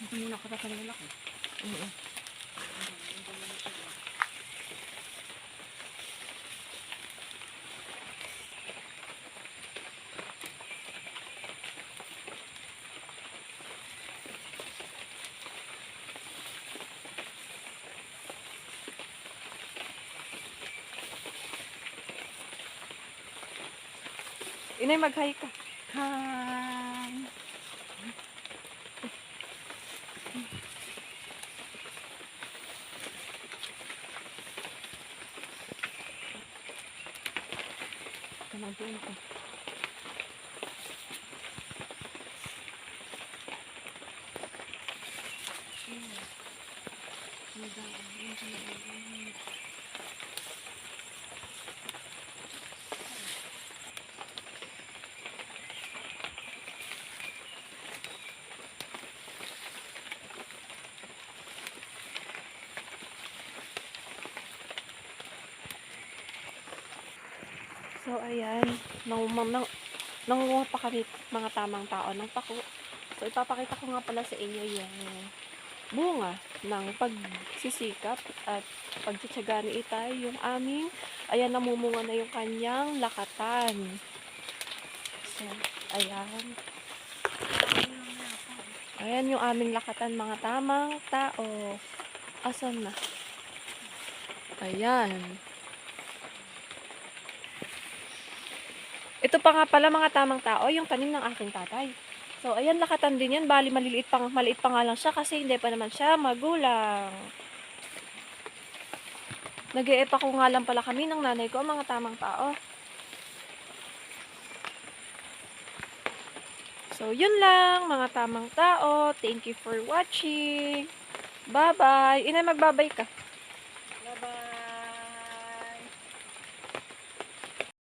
Ito muna ako sa lalaki. Oo. Inay, mag-hi ka. Hi! Tumagoon ko. So, ayan. Nangunguha pa kami mga tamang tao ng pako. So, ipapakita ko nga pala sa inyo yung bunga ng pagsisikap at pagtsatsaga ni Itay. Yung aming, ayan, namumunga na yung kanyang lakatan. So, ayan. Ayan yung aming lakatan, mga tamang tao. Asan na? Ayan. Ito pa nga pala, mga tamang tao, yung tanim ng aking tatay. So, ayan, lakatan din yan. Bali, maliit pa nga lang siya kasi hindi pa naman siya magulang. Nag-e-epa ko nga lang pala kami ng nanay ko, mga tamang tao. So, yun lang, mga tamang tao. Thank you for watching. Bye-bye. Inay, magbabay ka.